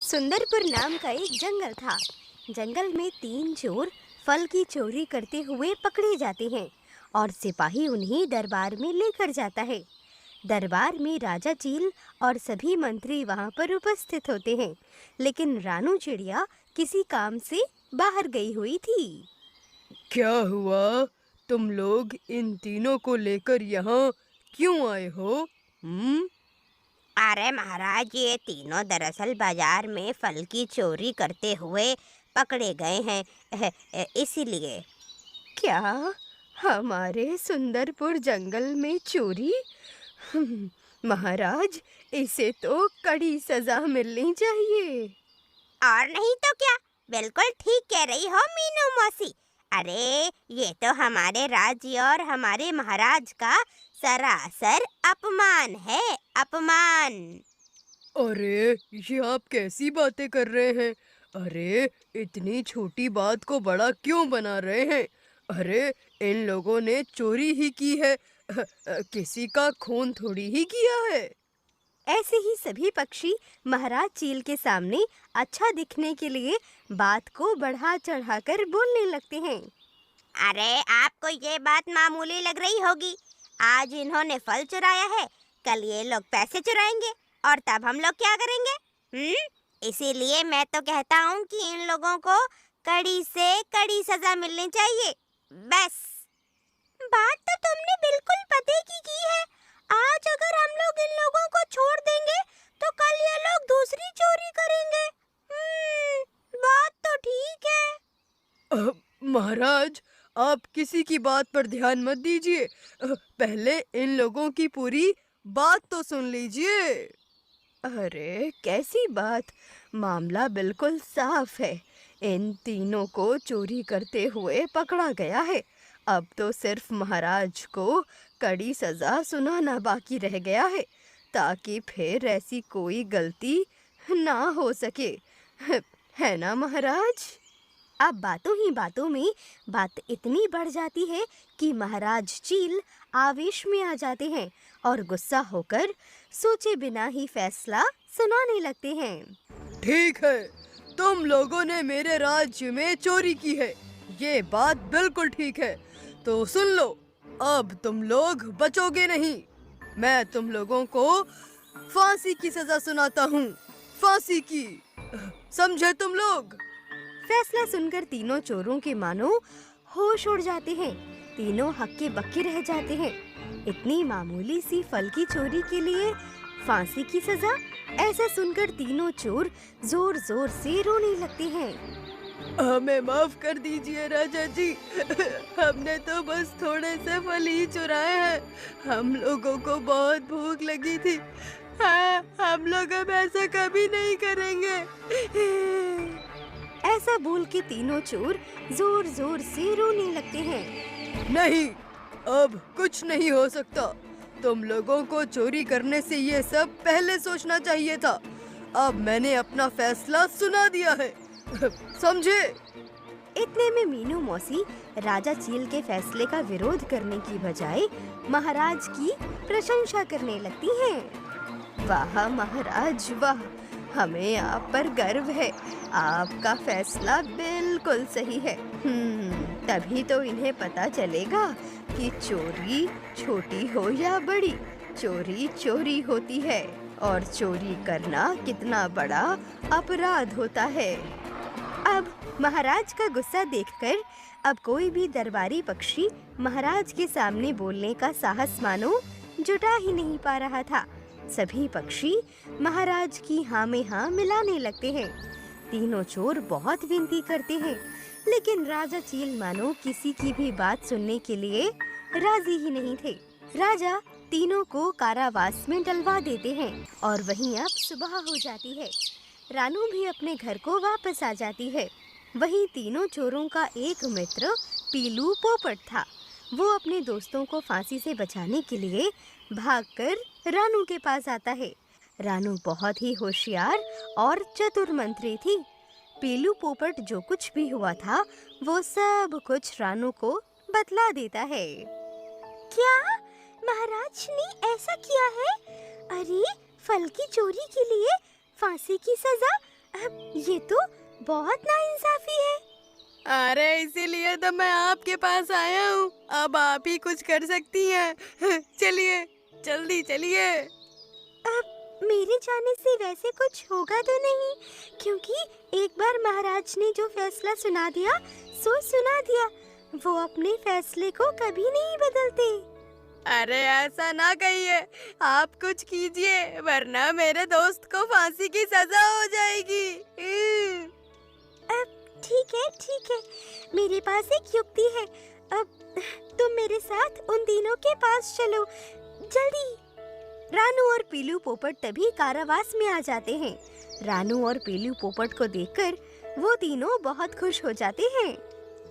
सुंदरपुर नाम का एक जंगल था। जंगल में 3 चोर फल की चोरी करते हुए पकड़े जाते हैं और सिपाही उन्हें दरबार में लेकर जाता है। दरबार में राजा चील और सभी मंत्री वहां पर उपस्थित होते हैं, लेकिन रानू चिड़िया किसी काम से बाहर गई हुई थी। क्या हुआ? तुम लोग इन तीनों को लेकर यहाँ क्यों आए हो? अरे महाराज, ये तीनों दरअसल बाजार में फल की चोरी करते हुए पकड़े गए हैं, इसीलिए। क्या हमारे सुंदरपुर जंगल में चोरी? महाराज, इसे तो कड़ी सजा मिलनी चाहिए। और नहीं तो क्या, बिल्कुल ठीक कह रही हो मीनू मौसी। अरे ये तो हमारे राज्य और हमारे महाराज का सरासर अपमान है, अपमान। अरे ये आप कैसी बातें कर रहे हैं? अरे इतनी छोटी बात को बड़ा क्यों बना रहे हैं? अरे इन लोगों ने चोरी ही की है, किसी का खून थोड़ी ही किया है। ऐसे ही सभी पक्षी महाराज चील के सामने अच्छा दिखने के लिए बात को बढ़ा चढ़ाकर बोलने लगते हैं। अरे आपको ये बात मामूली लग रही होगी। आज इन्होंने फल चुराया है, कल ये लोग पैसे चुराएंगे और तब हम लोग क्या करेंगे? इसीलिए मैं तो कहता हूँ कि इन लोगों को कड़ी से कड़ी सजा मिलनी चाहिए। बस। बात तो तुमने बिल्कुल पते की है। आज अगर हम लोग इन लोगों को छोड़ देंगे तो कल ये लोग दूसरी चोरी करेंगे। बात तो ठीक है। महाराज, आप किसी की बात पर ध्यान मत दीजिए, पहले इन लोगों की पूरी बात तो सुन लीजिए। अरे कैसी बात, मामला बिल्कुल साफ है। इन तीनों को चोरी करते हुए पकड़ा गया है। अब तो सिर्फ महाराज को कड़ी सजा सुनाना बाकी रह गया है, ताकि फिर ऐसी कोई गलती ना हो सके। है ना महाराज? अब बातों ही बातों में बात इतनी बढ़ जाती है कि महाराज चील आवेश में आ जाते हैं और गुस्सा होकर सोचे बिना ही फैसला सुनाने लगते हैं। ठीक है, तुम लोगों ने मेरे राज्य में चोरी की है, ये बात बिल्कुल ठीक है। तो सुन लो, अब तुम लोग बचोगे नहीं। मैं तुम लोगों को फांसी की सजा सुनाता हूँ, फांसी की। समझे तुम लोग? फैसला सुनकर तीनों चोरों के मानो होश उड़ जाते हैं। तीनों हक्के बक्के रह जाते हैं। इतनी मामूली सी फल की चोरी के लिए फांसी की सजा? ऐसा सुनकर तीनों चोर जोर जोर से रोने लगते हैं। हमें माफ कर दीजिए राजा जी, हमने तो बस थोड़े से फल ही चुराए हैं। हम लोगों को बहुत भूख लगी थी। हाँ, हम लोग अब ऐसा कभी नहीं करेंगे। ऐसा बोल के तीनों चोर जोर जोर से रोने लगते हैं। नहीं, अब कुछ नहीं हो सकता। तुम लोगों को चोरी करने से ये सब पहले सोचना चाहिए था। अब मैंने अपना फैसला सुना दिया है, समझे? इतने में मीनू मौसी राजा चील के फैसले का विरोध करने की बजाय महाराज की प्रशंसा करने लगती हैं। वाह महाराज वाह, हमें आप पर गर्व है। आपका फैसला बिल्कुल सही है। तभी तो इन्हें पता चलेगा कि चोरी छोटी हो या बड़ी, चोरी चोरी होती है और चोरी करना कितना बड़ा अपराध होता है। अब महाराज का गुस्सा देखकर अब कोई भी दरबारी पक्षी महाराज के सामने बोलने का साहस मानो जुटा ही नहीं पा रहा था। सभी पक्षी महाराज की हाँ में हाँ मिलाने लगते हैं। तीनों चोर बहुत विनती करते हैं, लेकिन राजा चील मानो किसी की भी बात सुनने के लिए राजी ही नहीं थे। राजा तीनों को कारावास में डलवा देते हैं और वहीं अब सुबह हो जाती है। रानू भी अपने घर को वापस आ जाती है। वहीं तीनों चोरों का एक मित्र पीलू पोपट था। वो अपने दोस्तों को फांसी से बचाने के लिए भागकर रानू के पास आता है। रानू बहुत ही होशियार और चतुर मंत्री थी। पीलू पोपट जो कुछ भी हुआ था वो सब कुछ रानू को बतला देता है। क्या महाराज ने ऐसा किया है? अरे फल की चोरी के लिए फांसी की सजा? अब ये तो बहुत नाइंसाफी है। अरे इसीलिए तो मैं आपके पास आया हूँ। अब आप ही कुछ कर सकती हैं। चलिए, जल्दी चलिए। अब मेरे जाने से वैसे कुछ होगा तो नहीं, क्योंकि एक बार महाराज ने जो फैसला सुना दिया सो सुना दिया। वो अपने फैसले को कभी नहीं बदलते। अरे ऐसा ना कहिए, आप कुछ कीजिए वरना मेरे दोस्त को फांसी की सजा हो जाएगी। अब ठीक है, मेरे पास एक युक्ति है। अब तुम मेरे साथ उन तीनों के पास चलो, जल्दी। रानू और पीलू पोपट तभी कारावास में आ जाते हैं। रानू और पीलू पोपट को देखकर वो तीनों बहुत खुश हो जाते हैं।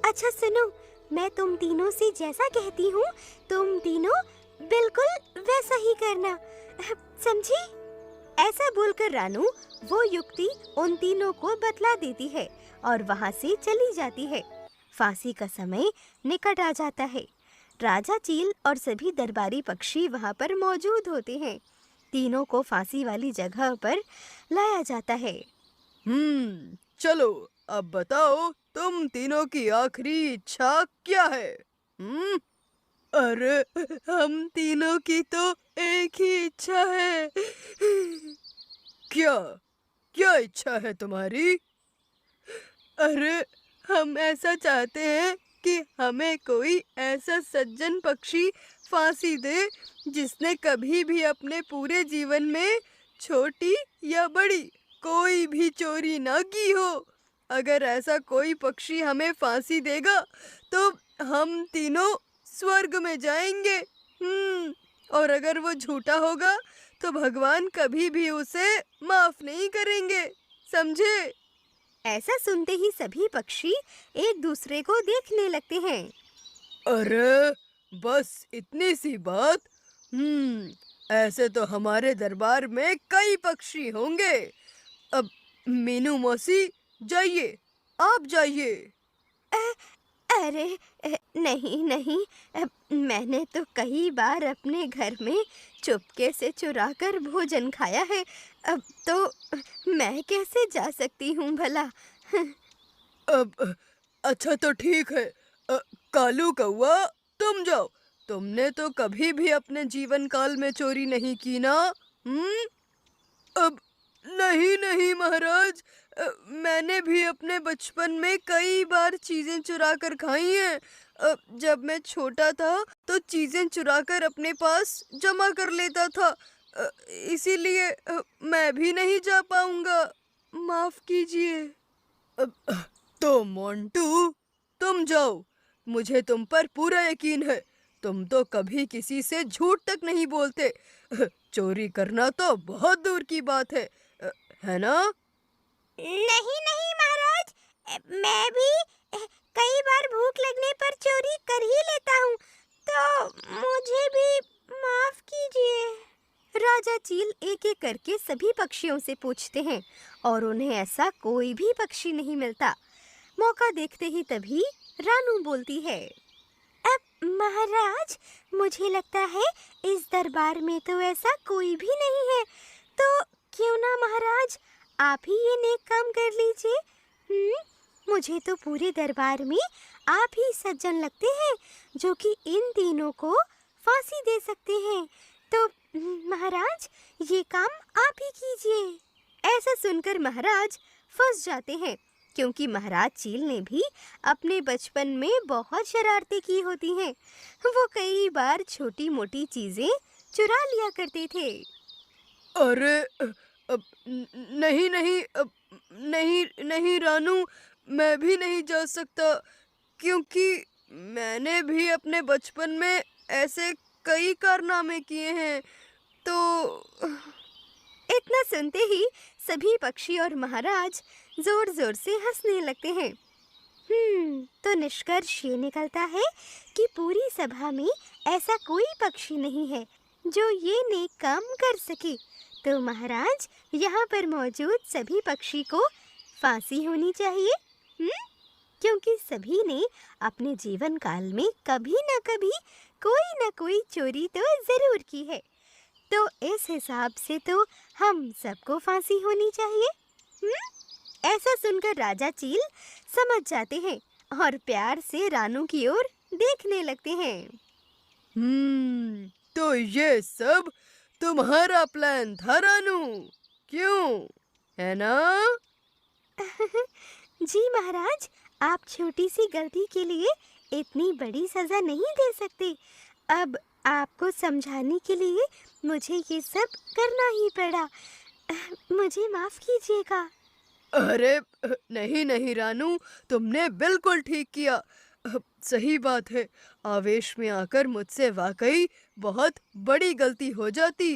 अच्छा सुनो, मैं तुम तीनों से जैसा कहती हूँ तुम तीनों बिल्कुल वैसा ही करना, समझी? ऐसा बोलकर रानू वो युक्ति उन तीनों को बतला देती है और वहाँ से चली जाती है। फांसी का समय निकट आ जाता है। राजा चील और सभी दरबारी पक्षी वहाँ पर मौजूद होते हैं। तीनों को फांसी वाली जगह पर लाया जाता है। चलो अब बताओ, तुम तीनों की आखिरी इच्छा क्या है? अरे हम तीनों की तो एक ही इच्छा है। क्या क्या इच्छा है तुम्हारी? अरे हम ऐसा चाहते हैं कि हमें कोई ऐसा सज्जन पक्षी फांसी दे जिसने कभी भी अपने पूरे जीवन में छोटी या बड़ी कोई भी चोरी ना की हो। अगर ऐसा कोई पक्षी हमें फांसी देगा तो हम तीनों स्वर्ग में जाएंगे। और अगर वो झूठा होगा तो भगवान कभी भी उसे माफ नहीं करेंगे, समझे? ऐसा सुनते ही सभी पक्षी एक दूसरे को देखने लगते हैं। अरे बस इतनी सी बात? ऐसे तो हमारे दरबार में कई पक्षी होंगे। अब मीनू मौसी जाइए, आप जाइए। अरे नहीं, मैंने तो कई बार अपने घर में चुपके से चुराकर भोजन खाया है। अब तो मैं कैसे जा सकती हूँ भला? अब अच्छा तो ठीक है। कालू कौआ, तुम जाओ। तुमने तो कभी भी अपने जीवन काल में चोरी नहीं की ना? अब नहीं महाराज, मैंने भी अपने बचपन में कई बार चीजें चुरा कर खाई हैं। जब मैं छोटा था तो चीजें चुराकर अपने पास जमा कर लेता था। इसीलिए मैं भी नहीं जा पाऊंगा, माफ कीजिए। तो मोंटू, तुम जाओ, मुझे तुम पर पूरा यकीन है। तुम तो कभी किसी से झूठ तक नहीं बोलते। चोरी करना तो बहुत दूर की बात है ना? नहीं महाराज, मैं भी कई बार भूख लगने पर चोरी कर ही लेता हूँ, तो मुझे भी माफ कीजिए। राजा चील एक एक करके सभी पक्षियों से पूछते हैं और उन्हें ऐसा कोई भी पक्षी नहीं मिलता। मौका देखते ही तभी रानू बोलती है, अब महाराज, मुझे लगता है इस दरबार में तो ऐसा कोई भी नहीं है, तो क्यों ना महाराज आप ही ये नेक काम कर लीजिए। मुझे तो पूरे दरबार में आप ही सज्जन लगते हैं जो कि इन तीनों को फांसी दे सकते हैं, तो महाराज ये काम आप ही कीजिए। ऐसा सुनकर महाराज फंस जाते हैं, क्योंकि महाराज चील ने भी अपने बचपन में बहुत शरारतें की होती हैं। वो कई बार छोटी मोटी चीजें चुरा लिया करते थे। अरे अब नहीं रानू, मैं भी नहीं जा सकता, क्योंकि मैंने भी अपने बचपन में ऐसे कई कारनामे किए हैं। तो इतना सुनते ही सभी पक्षी और महाराज जोर जोर से हंसने लगते हैं। तो निष्कर्ष ये निकलता है कि पूरी सभा में ऐसा कोई पक्षी नहीं है जो ये नेक काम कर सके। तो महाराज, यहाँ पर मौजूद सभी पक्षी को फांसी होनी चाहिए, क्योंकि सभी ने अपने जीवन काल में कभी न कोई चोरी तो जरूर की है। तो इस हिसाब से तो हम सबको फांसी होनी चाहिए। ऐसा सुनकर राजा चील समझ जाते हैं और प्यार से रानू की ओर देखने लगते हैं। तो ये सब तुम्हारा प्लान था रानू, क्यों, है ना? जी महाराज, आप छोटी सी गलती के लिए इतनी बड़ी सजा नहीं दे सकते। अब आपको समझाने के लिए मुझे ये सब करना ही पड़ा। मुझे माफ कीजिएगा। अरे नहीं नहीं रानू, तुमने बिल्कुल ठीक किया। सही बात है, आवेश में आकर मुझसे वाकई बहुत बड़ी गलती हो जाती।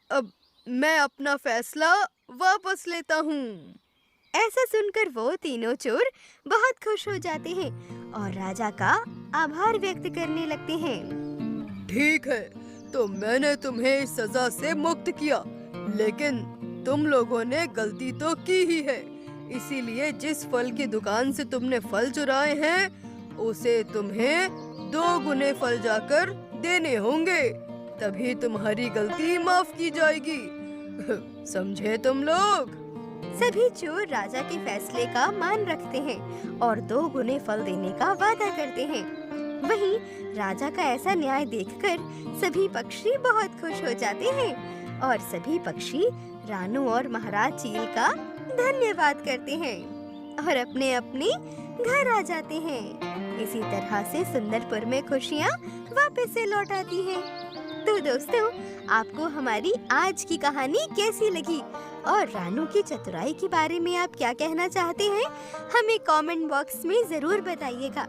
अब मैं अपना फैसला वापस लेता हूँ। ऐसा सुनकर वो तीनों चोर बहुत खुश हो जाते हैं और राजा का आभार व्यक्त करने लगते हैं। ठीक है, तो मैंने तुम्हें इस सजा से मुक्त किया, लेकिन तुम लोगों ने गलती तो की ही है। इसीलिए जिस फल की दुकान से तुमने फल चुराए हैं, उसे तुम्हें 2 गुने फल जाकर देने होंगे, तभी तुम्हारी गलती माफ की जाएगी। समझे तुम लोग? सभी चोर राजा के फैसले का मान रखते हैं और 2 गुने फल देने का वादा करते हैं। वहीं राजा का ऐसा न्याय देखकर सभी पक्षी बहुत खुश हो जाते हैं और सभी पक्षी रानू और महाराज चील का धन्यवाद करते हैं और अपने अपने घर आ जाते हैं। इसी तरह से सुंदरपुर में खुशियाँ वापस से लौट आती हैं। तो दोस्तों, आपको हमारी आज की कहानी कैसी लगी और रानू की चतुराई के बारे में आप क्या कहना चाहते हैं, हमें कमेंट बॉक्स में जरूर बताइएगा।